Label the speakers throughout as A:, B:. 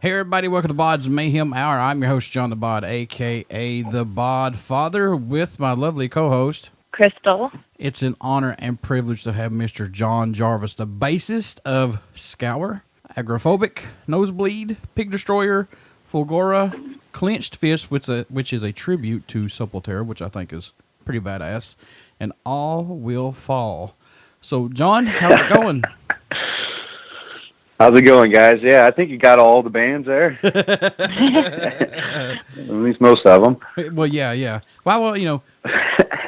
A: Hey everybody, welcome to BODS Mayhem Hour. I'm your host, John the Bod, a.k.a. the Bod Father, with my lovely co-host,
B: Krystal.
A: It's an honor and privilege to have Mr. John Jarvis, the bassist of Scour, Agoraphobic Nosebleed, Pig Destroyer, Fulgora, Clenched Fist, which is a tribute to Sepultura, which I think is pretty badass, and All Will Fall. So, John, how's it going?
C: How's it going, guys? Yeah, I think you got all the bands there. At least most of them.
A: Well, yeah. Well,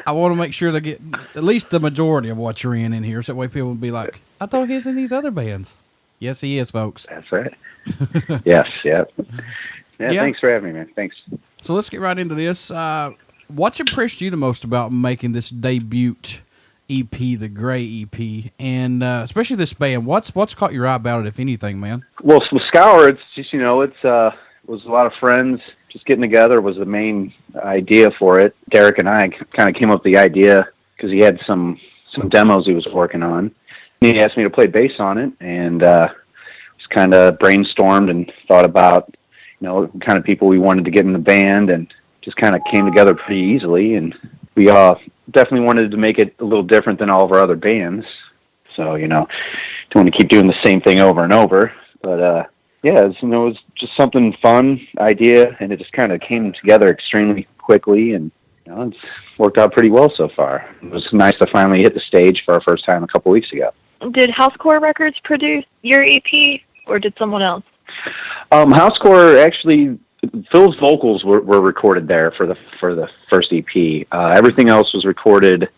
A: I want to make sure they get at least the majority of what you're in here, so that way people will be like, I thought he's in these other bands. Yes, he is, folks.
C: That's right. Yes, yep. Yeah, thanks for having me, man. Thanks.
A: So let's get right into this. What's impressed you the most about making this debut EP, the Gray EP, and especially this band? What's caught your eye about it, if anything, man?
C: Well, with Scour, it's just, it was a lot of friends just getting together was the main idea for it. Derek and I kind of came up with the idea because he had some demos he was working on. He asked me to play bass on it, and just kind of brainstormed and thought about, kind of people we wanted to get in the band, and just kind of came together pretty easily. And we definitely wanted to make it a little different than all of our other bands. So, don't want to keep doing the same thing over and over. But, yeah, it was just something fun idea, and it just kind of came together extremely quickly, and it's worked out pretty well so far. It was nice to finally hit the stage for our first time a couple weeks ago.
B: Did Housecore Records produce your EP, or did someone else?
C: Housecore, actually, Phil's vocals were recorded there for the first EP. Everything else was recorded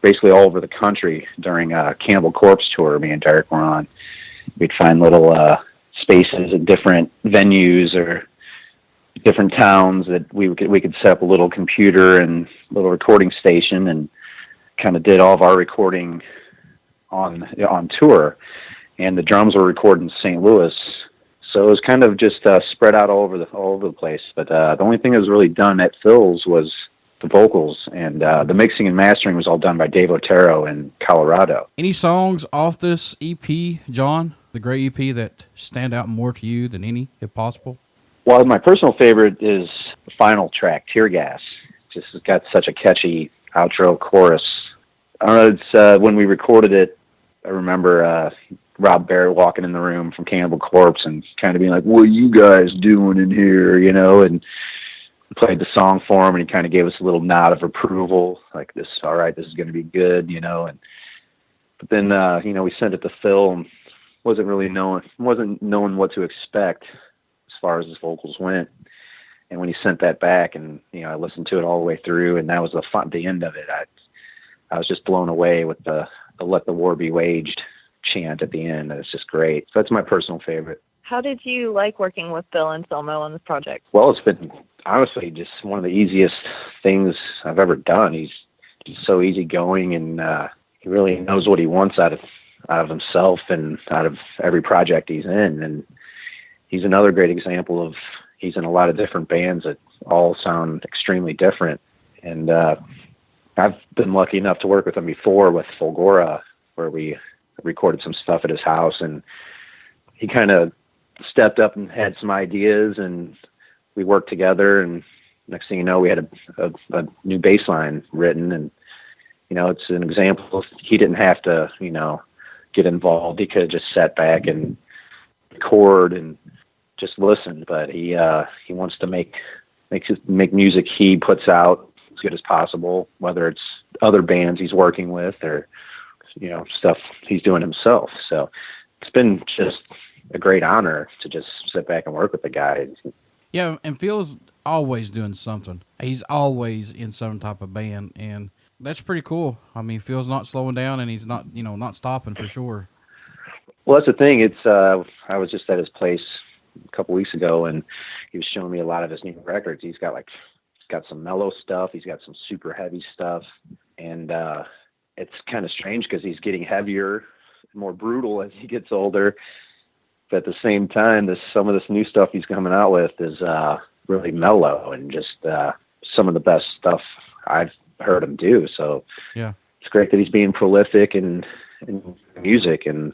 C: basically all over the country during Cannibal Corpse tour me and Derek were on. We'd find little spaces at different venues or different towns that we could set up a little computer and little recording station, and kind of did all of our recording on tour. And the drums were recorded in St. Louis. So it was kind of just spread out all over the place. But the only thing that was really done at Phil's was the vocals, and the mixing and mastering was all done by Dave Otero in Colorado.
A: Any songs off this EP, John, the Gray EP, that stand out more to you than any, if possible?
C: Well, my personal favorite is the final track, Tear Gas. Just has got such a catchy outro chorus. I don't know, it's when we recorded it, I remember Rob Barrett walking in the room from Cannibal Corpse and kind of being like, what are you guys doing in here, and we played the song for him, and he kind of gave us a little nod of approval, like, this, all right, this is going to be good, but then, we sent it to Phil and wasn't knowing what to expect as far as his vocals went. And when he sent that back, and, I listened to it all the way through, and that was the end of it. I was just blown away with the Let the War Be Waged chant at the end. It's just great. So that's my personal favorite.
B: How did you like working with Bill and Selmo on this project?
C: Well, it's been honestly just one of the easiest things I've ever done. He's so easygoing, and he really knows what he wants out of himself and out of every project he's in. And he's another great example of, he's in a lot of different bands that all sound extremely different. And I've been lucky enough to work with him before with Fulgora, where we recorded some stuff at his house, and he kind of stepped up and had some ideas, and we worked together, and next thing you know, we had a new bass line written. And it's an example of, he didn't have to get involved. He could have just sat back and record and just listen, but he wants to make music he puts out as good as possible, whether it's other bands he's working with or stuff he's doing himself. So it's been just a great honor to just sit back and work with the guy.
A: Yeah, and Phil's always doing something. He's always in some type of band, and that's pretty cool. I mean, Phil's not slowing down, and he's not, not stopping for sure.
C: Well, that's the thing. It's I was just at his place a couple weeks ago, and he was showing me a lot of his new records. He's got some mellow stuff. He's got some super heavy stuff, and it's kind of strange because he's getting heavier, more brutal as he gets older. But at the same time, some of this new stuff he's coming out with is really mellow, and just some of the best stuff I've heard him do. So
A: yeah,
C: it's great that he's being prolific in music, and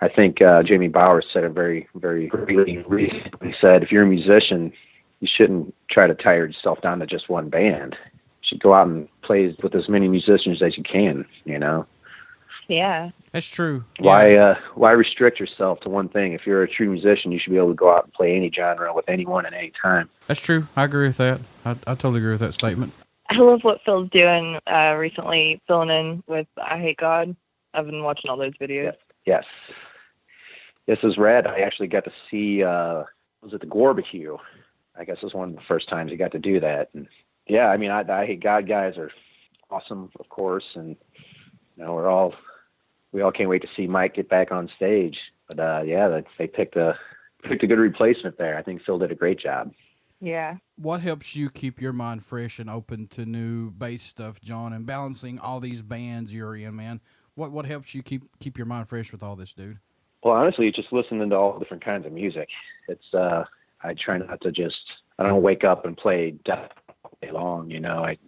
C: I think Jamie Bauer said it very, very recently. He said, if you're a musician, you shouldn't try to tie yourself down to just one band. You should go out and play with as many musicians as you can, you know?
B: Yeah.
A: That's true.
C: Why restrict yourself to one thing? If you're a true musician, you should be able to go out and play any genre with anyone at any time.
A: That's true. I agree with that. I totally agree with that statement.
B: I love what Phil's doing recently, filling in with I Hate God. I've been watching all those videos.
C: Yes. This is rad. I actually got to see, was it the Agoraphobic? I guess it was one of the first times he got to do that. And yeah, I mean, I Hate God guys are awesome, of course. And, you know, we all can't wait to see Mike get back on stage. But yeah, they picked a good replacement there. I think Phil did a great job.
B: Yeah.
A: What helps you keep your mind fresh and open to new bass stuff, John, and balancing all these bands you're in, man? What helps you keep your mind fresh with all this, dude?
C: Well, honestly, it's just listening to all different kinds of music. It's I try not to I don't wake up and play death all day long, you know. I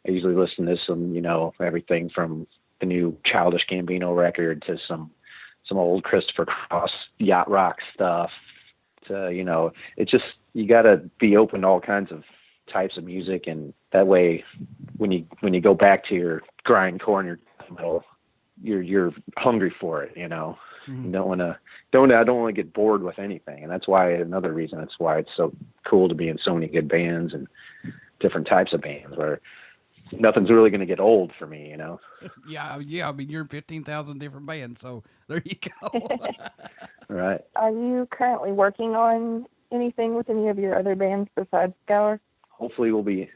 C: usually listen to some, you know, everything from the new Childish Gambino record to some old Christopher Cross yacht rock stuff to, you know, it's just, you got to be open to all kinds of types of music, and that way when you go back to your grindcore and your metal, you're hungry for it, you know. Mm-hmm. I don't want to get bored with anything, and that's why it's so cool to be in so many good bands and different types of bands where nothing's really going to get old for me, you know.
A: Yeah. I mean, you're in 15,000 different bands, so there you go.
C: Right.
B: Are you currently working on anything with any of your other bands besides Scour?
C: Hopefully, we'll be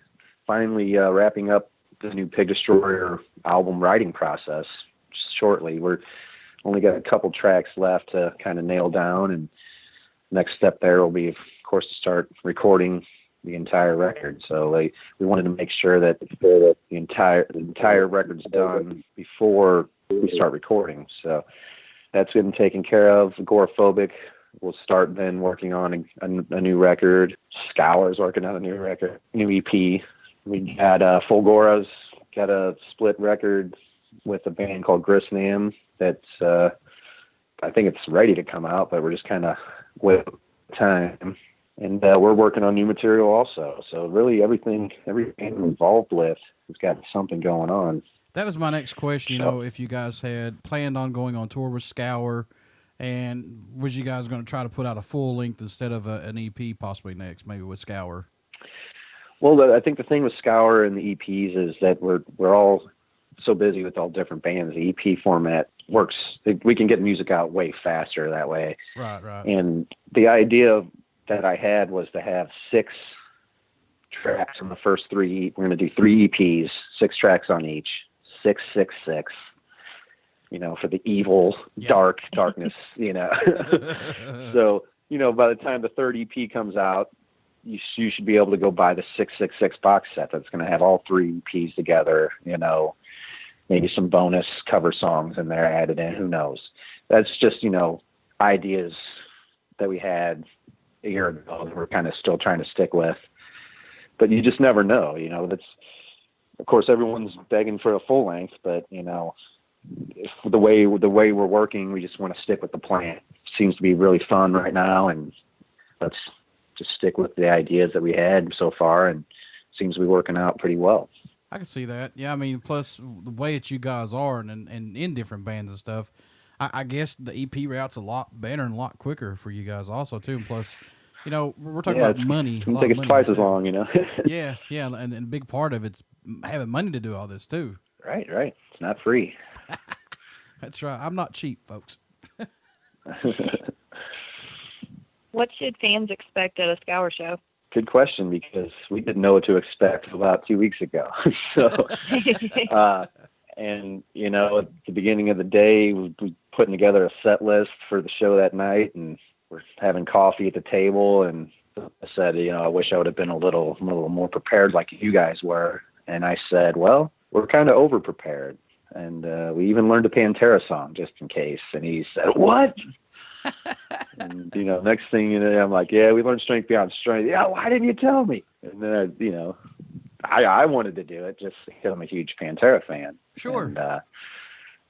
C: finally wrapping up the new Pig Destroyer album writing process shortly. We're only got a couple tracks left to kind of nail down, and next step there will be, of course, to start recording the entire record. So we wanted to make sure that the entire record's done before we start recording. So that's been taken care of. Agoraphobic, we'll start then working on a new record. Scour's working on a new record, new EP. We had Fulgora's got a split record with a band called Grisnam that's I think it's ready to come out, but we're just kind of waiting time. And we're working on new material also. So really everything we're involved with has got something going on.
A: That was my next question. You know, if you guys had planned on going on tour with Scour, and was you guys going to try to put out a full length instead of an EP possibly next, maybe with Scour?
C: Well, I think the thing with Scour and the EPs is that we're all so busy with all different bands. The EP format works. We can get music out way faster that way.
A: Right.
C: And the idea that I had was to have 6 tracks on the first 3. We're going to do 3 EPs, 6 tracks on each, 6, 6, 6. You know, for the evil, darkness, you know. So, you know, by the time the 3rd EP comes out, you should be able to go buy the 666 box set that's going to have all 3 EPs together, you know, maybe some bonus cover songs in there added in, who knows. That's just, you know, ideas that we had a year ago that we're kind of still trying to stick with. But you just never know, you know. That's, of course, everyone's begging for a full length, but, you know, if the way we're working, we just want to stick with the plan. Seems to be really fun right now, and let's just stick with the ideas that we had so far, and seems to be working out pretty well.
A: I can see that. Yeah, I mean, plus the way that you guys are and in different bands and stuff, I guess the EP route's a lot better and a lot quicker for you guys also, too. And plus, you know, we're talking about money.
C: I think it's twice as long, you know.
A: Yeah, and a big part of it's having money to do all this, too.
C: Right. It's not free.
A: That's right. I'm not cheap, folks.
B: What should fans expect at a Scour show?
C: Good question, because we didn't know what to expect about 2 weeks ago. So, and, you know, at the beginning of the day, we putting together a set list for the show that night, and we're having coffee at the table, and I said, you know, I wish I would have been a little more prepared like you guys were. And I said, well, we're kind of over-prepared. And we even learned a Pantera song just in case. And he said, what? And, you know, next thing you know, I'm like, yeah, we learned Strength Beyond Strength. Yeah, why didn't you tell me? And then, you know, I wanted to do it just because I'm a huge Pantera fan.
A: Sure.
C: And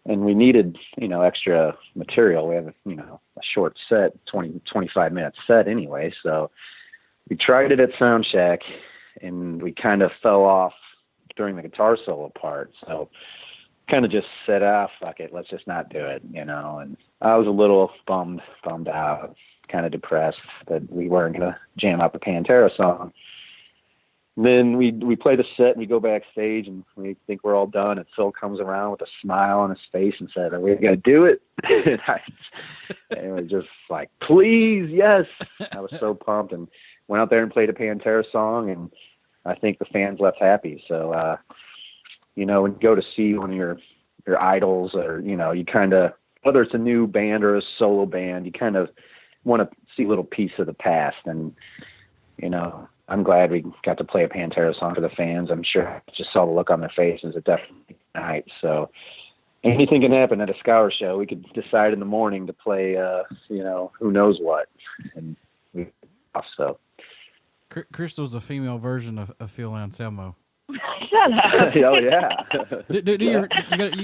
C: and we needed, extra material. We have, a short set, 25 minute set anyway. So we tried it at Soundcheck, and we kind of fell off during the guitar solo part. So kind of just said, fuck it, let's just not do it, and I was a little bummed out, kind of depressed that we weren't going to jam out the Pantera song. Then we play the set and we go backstage and we think we're all done, and Phil comes around with a smile on his face and said, "Are we going to do it?" And it was just like, "Please, yes." I was so pumped and went out there and played a Pantera song, and I think the fans left happy. So, when you go to see one of your idols, or, you kind of, whether it's a new band or a solo band, you kind of want to see a little piece of the past. And, I'm glad we got to play a Pantera song for the fans. I'm sure I just saw the look on their faces. It definitely night. So anything can happen at a Scour show. We could decide in the morning to play, who knows what. And we so.
A: Krystal's the female version of Phil Anselmo.
B: Shut up.
C: Oh yeah.
A: You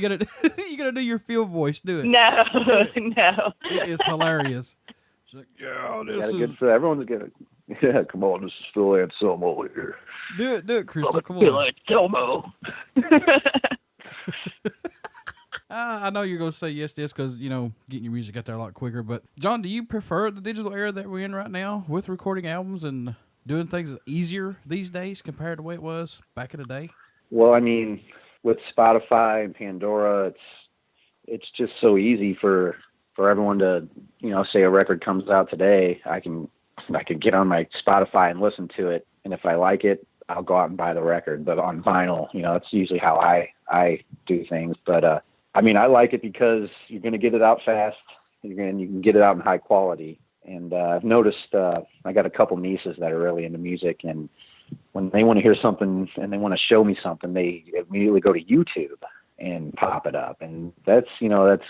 A: gotta do your Phil voice. Do it.
B: No.
A: It's hilarious. It's like, yeah, this is
C: good. Everyone's good. Yeah, come on, this is Phil Anselmo here.
A: Do it, Krystal. Come
B: Phil
A: on.
B: Anselmo.
A: I know you're gonna say yes to this because getting your music out there a lot quicker. But John, do you prefer the digital era that we're in right now with recording albums and doing things easier these days compared to the way it was back in the day?
C: Well, I mean, with Spotify and Pandora, it's just so easy for everyone to, say a record comes out today, I can get on my Spotify and listen to it, and if I like it, I'll go out and buy the record. But on vinyl, it's usually how I do things. But I mean, I like it because you're going to get it out fast, you can get it out in high quality. And I've noticed I got a couple nieces that are really into music, and when they want to hear something and they want to show me something, they immediately go to YouTube and pop it up. And that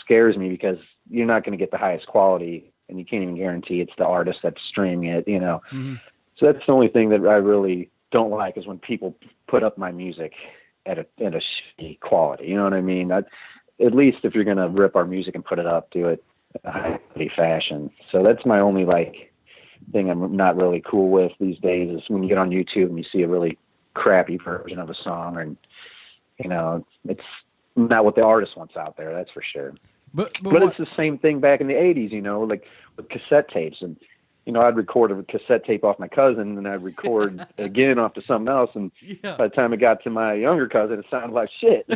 C: scares me because you're not going to get the highest quality, and you can't even guarantee it's the artist that's streaming it,
A: Mm-hmm.
C: So that's the only thing that I really don't like, is when people put up my music at a shitty quality. You know what I mean? At least if you're going to rip our music and put it up, do it in a high fashion. So that's my only thing I'm not really cool with these days, is when you get on YouTube and you see a really crappy version of a song, and it's not what the artist wants out there, that's for sure. But it's the same thing back in the 80s, like with cassette tapes. And I'd record a cassette tape off my cousin, and I'd record again off to something else, and by the time it got to my younger cousin, it sounded like shit.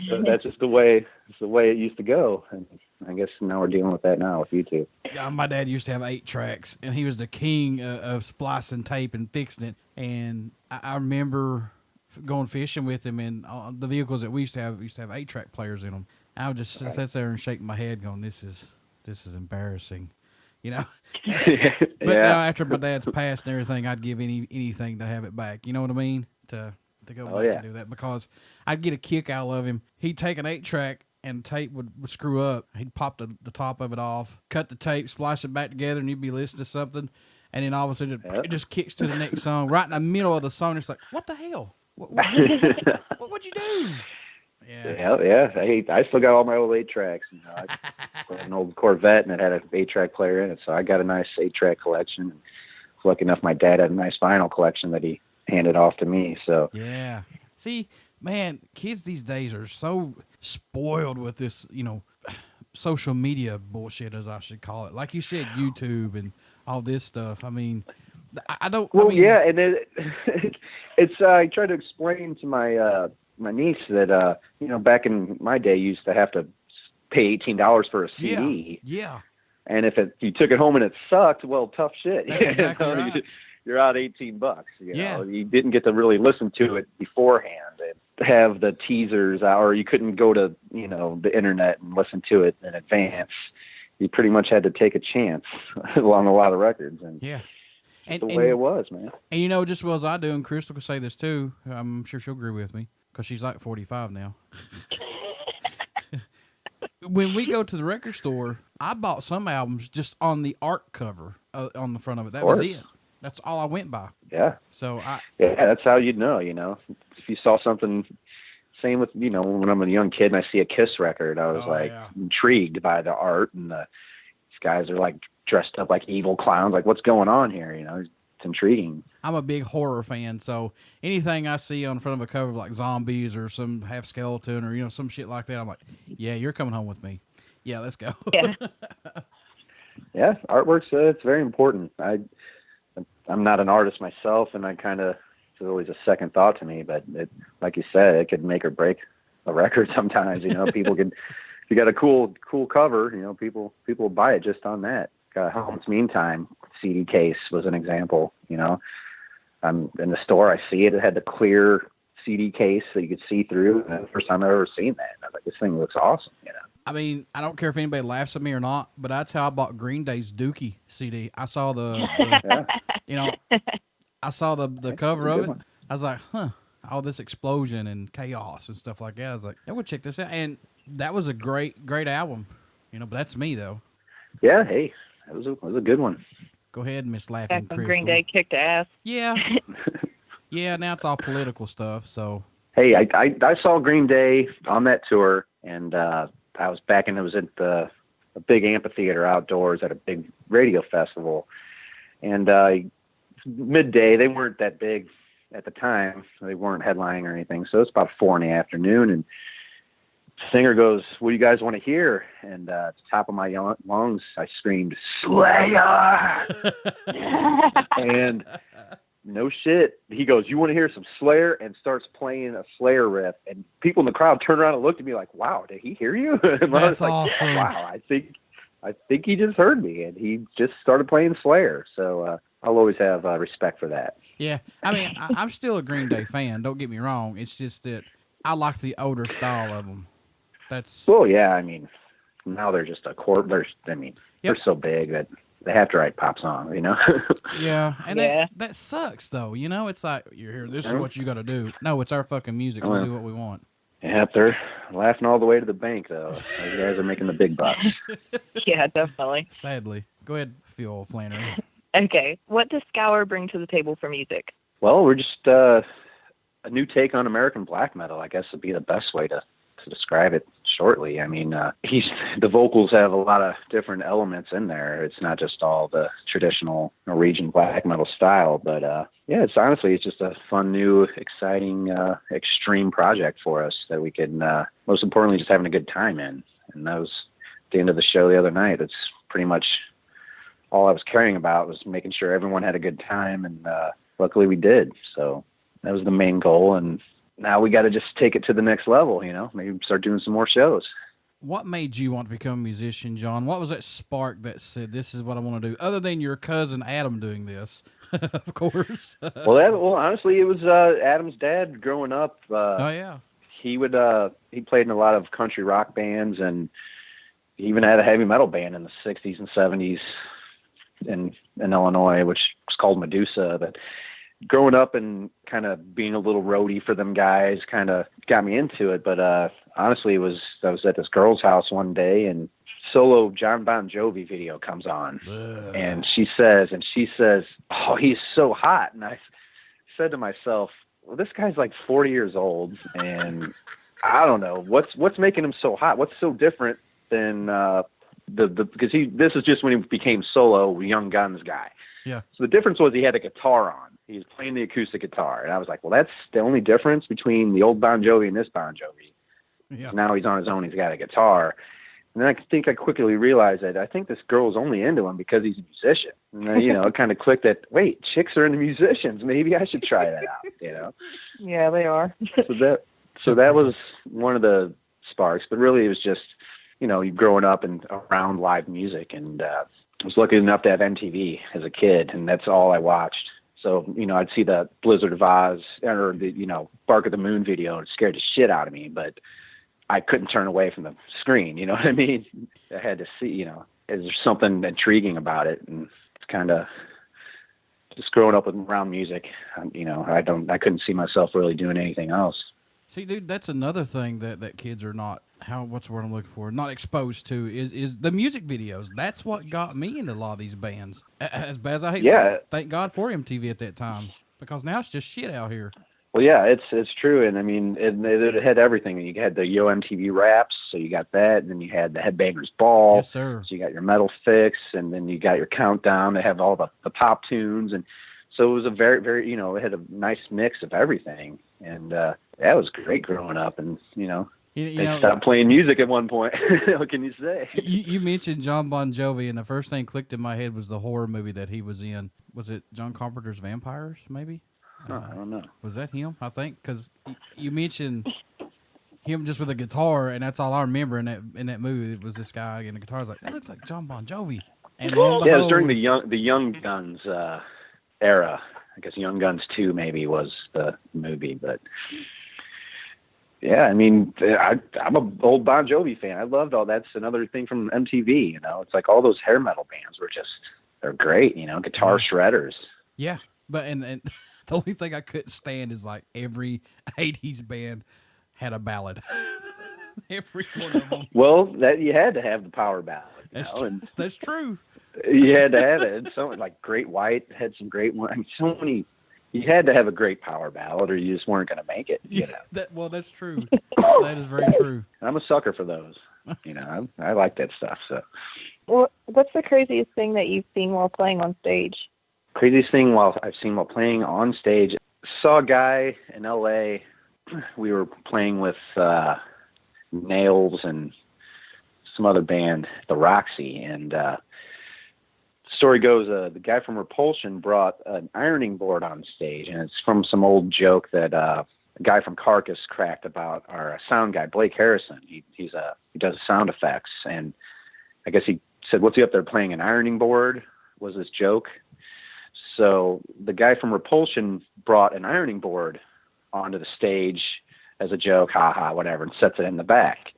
C: So that's just the way it used to go. And I guess now we're dealing with that now with YouTube.
A: Yeah, my dad used to have 8 tracks, and he was the king of splicing tape and fixing it. And I remember going fishing with him, and the vehicles that we used to have 8-track players in them. I would just sit there and shake my head, going, "This is embarrassing," But now after my dad's passed and everything, I'd give anything to have it back. You know what I mean? To go back and do that, because I'd get a kick out of him. He'd take an 8-track and the tape would screw up. He'd pop the top of it off, cut the tape, splice it back together, and you'd be listening to something, and then all of a sudden it just kicks to the next song right in the middle of the song. It's like, what the hell? What'd you do?
C: Yeah. I still got all my old 8-tracks. I got an old Corvette, and it had an 8-track player in it, so I got a nice 8-track collection. Lucky enough, my dad had a nice vinyl collection that he handed off to me. So
A: yeah. See, man, kids these days are so spoiled with this, social media bullshit, as I should call it. Like you said, YouTube and all this stuff. I mean, I don't.
C: Well,
A: I mean,
C: yeah, and it's. I try to explain to my niece that back in my day, you used to have to pay $18 for a CD.
A: Yeah.
C: And if you took it home and it sucked, well, tough shit.
A: That's exactly right.
C: You're out $18.
A: Yeah.
C: You didn't get to really listen to it beforehand and have the teasers, or you couldn't go to the internet and listen to it in advance. You pretty much had to take a chance along a lot of records, and the way it was, man.
A: And just as well as I do, and Krystal could say this too. I'm sure she'll agree with me because she's like 45 now. When we go to the record store, I bought some albums just on the art cover on the front of it. That was it. That's all I went by.
C: Yeah.
A: So
C: that's how you'd know. If you saw something Same with, you know, when I'm a young kid and I see a Kiss record, I was intrigued by the art, and these guys are like dressed up like evil clowns. Like, what's going on here? You know, it's intriguing.
A: I'm a big horror fan, so anything I see on front of a cover of like zombies or some half skeleton or, you know, some shit like that, I'm like, yeah, you're coming home with me. Yeah, let's go.
B: Yeah.
C: Yeah, artwork's it's very important. I'm not an artist myself, and I kind of, it's always a second thought to me, but it, like you said, it could make or break a record sometimes. You know, people could, if you got a cool cover, you know, people will buy it just on that. Helmets Meantime CD case was an example. You know, I'm in the store, I see it. It had the clear CD case that you could see through. And the first time I've ever seen that, I was like, this thing looks awesome. You know.
A: I mean, I don't care if anybody laughs at me or not, but that's how I bought Green Day's Dookie CD. I saw you know, I saw the cover of it. I was like, huh, all this explosion and chaos and stuff like that. I was like, yeah, we'll check this out. And that was a great album, you know, but that's me though.
C: Yeah. Hey, that was a good one.
A: Go ahead, Miss Laughing
B: Back when
A: Krystal.
B: Green Day kicked ass.
A: Yeah. Yeah, now it's all political stuff, so.
C: Hey, I saw Green Day on that tour, and I was back, and it was at a big amphitheater outdoors at a big radio festival. And midday, they weren't that big at the time. They weren't headlining or anything. So it's about 4 p.m. And the singer goes, "What do you guys want to hear?" And at the top of my lungs, I screamed, "Slayer!" And no shit. He goes, "You want to hear some Slayer?" and starts playing a Slayer riff. And people in the crowd turned around and looked at me like, "Wow, did he hear you?" And
A: That's
C: I was
A: awesome.
C: like, "Wow, I think he just heard me." And he just started playing Slayer. So I'll always have respect for that.
A: Yeah, I mean, I'm still a Green Day fan. Don't get me wrong. It's just that I like the older style of them. That's
C: Well, yeah. I mean, now they're just a corp. They're so big that they have to write pop songs, you know?
A: yeah, and
B: Yeah.
A: that sucks though. You know, it's like you're here. This is what you got to do. No, it's our fucking music. We'll do what we want.
C: Yeah, they're laughing all the way to the bank, though. Those guys are making the big bucks.
B: Yeah, definitely.
A: Sadly, go ahead, Phil Flannery.
B: Okay, what does Scour bring to the table for music?
C: Well, we're just a new take on American black metal, I guess would be the best way to describe it shortly. I mean, the vocals have a lot of different elements in there. It's not just all the traditional Norwegian black metal style, but yeah, it's just a fun, new, exciting, extreme project for us that we can, most importantly, just having a good time in. And that was the end of the show the other night. That's pretty much all I was caring about, was making sure everyone had a good time, and luckily we did. So that was the main goal, and now we got to just take it to the next level, you know, maybe start doing some more shows.
A: What made you want to become a musician, John? What was that spark that said, this is what I want to do, other than your cousin Adam doing this, of course?
C: Well, honestly, it was Adam's dad growing up.
A: Oh, yeah.
C: He played in a lot of country rock bands, and he even had a heavy metal band in the 60s and 70s in Illinois, which was called Medusa. But growing up and kind of being a little roadie for them guys kind of got me into it. But honestly, I was at this girl's house one day, and solo John Bongiovi video comes on. And she says, "Oh, he's so hot." And I said to myself, well, this guy's like 40 years old, and I don't know what's making him so hot. What's so different than because this is just when he became solo Young Guns guy.
A: Yeah.
C: So the difference was he had a guitar on. He was playing the acoustic guitar. And I was like, well, that's the only difference between the old Bon Jovi and this Bon Jovi.
A: Yeah.
C: Now he's on his own. He's got a guitar. And then I think I quickly realized that I think this girl's only into him because he's a musician. And then, you know, it kind of clicked that, wait, chicks are into musicians. Maybe I should try that out, you know?
B: Yeah, they are.
C: So that was one of the sparks. But really it was just, you know, growing up and around live music. And I was lucky enough to have MTV as a kid, and that's all I watched. So, you know, I'd see the Blizzard of Oz or the, you know, Bark of the Moon video, and it scared the shit out of me, but I couldn't turn away from the screen. You know what I mean? I had to see, you know, there's something intriguing about it. And it's kind of just growing up around music. You know, I couldn't see myself really doing anything else.
A: See, dude, that's another thing that kids are not, what's the word I'm looking for, not exposed to is the music videos. That's what got me into a lot of these bands. As bad as I hate saying it, thank God for MTV at that time, because now it's just shit out here.
C: Well, yeah, it's true, and I mean, it had everything. You had the Yo MTV Raps, so you got that, and then you had the Headbangers Ball,
A: Yes, sir.
C: so you got your Metal Fix, and then you got your Countdown. They have all the pop tunes, and so it was a very, very, it had a nice mix of everything, and that was great growing up, and they stopped playing music at one point. What can you say?
A: You mentioned John Bon Jovi, and the first thing clicked in my head was the horror movie that he was in. Was it John Carpenter's Vampires, maybe?
C: I don't know.
A: Was that him? I think because you mentioned him just with a guitar, and that's all I remember in that movie. It was this guy and the guitar. I was like, that looks like John Bon Jovi. And lo and
C: Yeah, it was
A: behold,
C: during the Young Guns era. I guess Young Guns 2 maybe was the movie, but yeah, I mean, I'm an old Bon Jovi fan. I loved all that's another thing from MTV. It's like all those hair metal bands they're great. Guitar shredders.
A: Yeah, but and the only thing I couldn't stand is like every '80s band had a ballad. Every one of them.
C: Well, that you had to have the power ballad. And
A: that's true.
C: You had to have it. So like Great White had some great ones. I mean, so many. You had to have a great power ballad, or you just weren't going to make it.
A: That's true. That is very true.
C: I'm a sucker for those. I like that stuff. So,
B: Well, what's the craziest thing that you've seen while playing on stage?
C: craziest thing I've seen while playing on stage, saw a guy in L.A. We were playing with Nails and some other band, the Roxy, and story goes, the guy from Repulsion brought an ironing board on stage, and it's from some old joke that a guy from Carcass cracked about our sound guy, Blake Harrison. He does sound effects, and I guess he said, "What's he up there playing, an ironing board?" was this joke. So the guy from Repulsion brought an ironing board onto the stage as a joke, haha, whatever, and sets it in the back.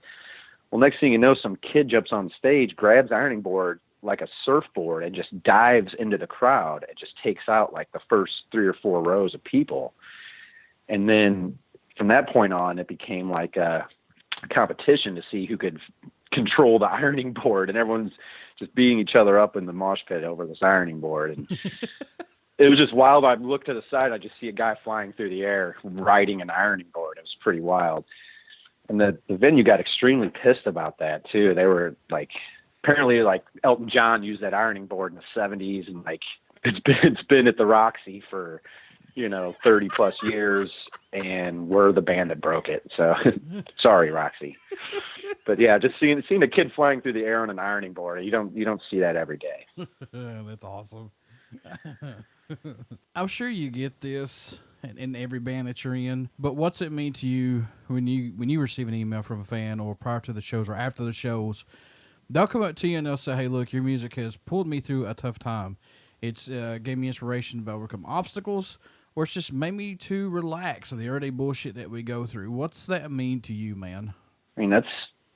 C: Well, next thing you know, some kid jumps on stage, grabs the ironing board like a surfboard, and just dives into the crowd. It just takes out like the first 3 or 4 rows of people. And then from that point on, it became like a competition to see who could control the ironing board, and everyone's just beating each other up in the mosh pit over this ironing board. And it was just wild. I looked to the side, I just see a guy flying through the air riding an ironing board. It was pretty wild. And the venue got extremely pissed about that too. They were like, apparently like Elton John used that ironing board in the 70s, and like it's been at the Roxy for 30 plus years, and we're the band that broke it. So sorry, Roxy. But yeah, just seeing a kid flying through the air on an ironing board, you don't see that every day.
A: That's awesome. I'm sure you get this in every band that you're in, but what's it mean to you when you receive an email from a fan, or prior to the shows or after the shows? They'll come up to you and they'll say, "Hey, look, your music has pulled me through a tough time. It's gave me inspiration to overcome obstacles, or it's just made me to relax of the everyday bullshit that we go through." What's that mean to you, man?
C: I mean, that's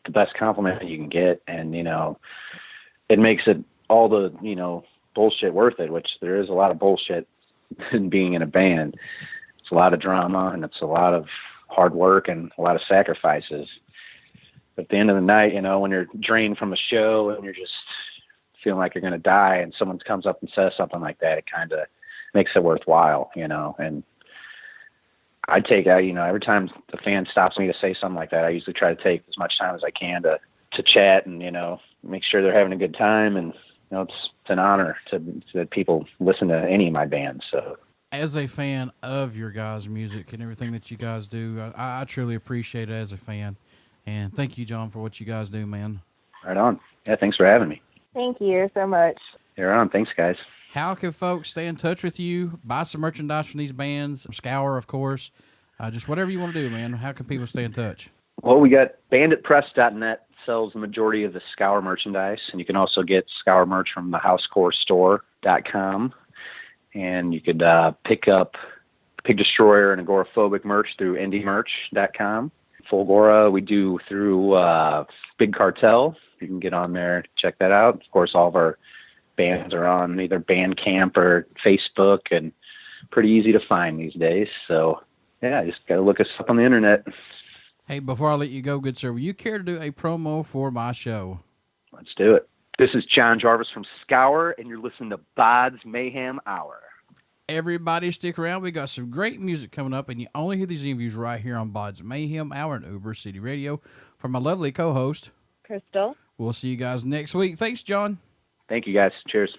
C: the best compliment you can get, and it makes it all the bullshit worth it, which there is a lot of bullshit in being in a band. It's a lot of drama, and it's a lot of hard work and a lot of sacrifices. But at the end of the night, when you're drained from a show and you're just feeling like you're going to die, and someone comes up and says something like that, it kind of makes it worthwhile, and I take out, every time the fan stops me to say something like that, I usually try to take as much time as I can to chat and, make sure they're having a good time. And, it's an honor that people listen to any of my bands. So
A: as a fan of your guys' music and everything that you guys do, I truly appreciate it as a fan. And thank you, John, for what you guys do, man.
C: Right on. Yeah, thanks for having me.
B: Thank you so much.
C: You're on. Thanks, guys.
A: How can folks stay in touch with you, buy some merchandise from these bands, Scour, of course, just whatever you want to do, man? How can people stay in touch?
C: Well, we got banditpress.net sells the majority of the Scour merchandise, and you can also get Scour merch from the housecorestore.com. And you could pick up Pig Destroyer and Agoraphobic merch through indiemerch.com. Fulgora we do through Big Cartel. You can get on there, check that out. Of course, all of our bands are on either Bandcamp or Facebook, and pretty easy to find these days. So, yeah, just got to look us up on the internet.
A: Hey, before I let you go, good sir, will you care to do a promo for my show?
C: Let's do it. This is John Jarvis from Scour, and you're listening to BODS Mayhem Hour.
A: Everybody stick around. We got some great music coming up, and you only hear these interviews right here on BODS Mayhem Hour and Uber City Radio. From my lovely co-host,
B: Krystal.
A: We'll see you guys next week. Thanks, John.
C: Thank you, guys. Cheers.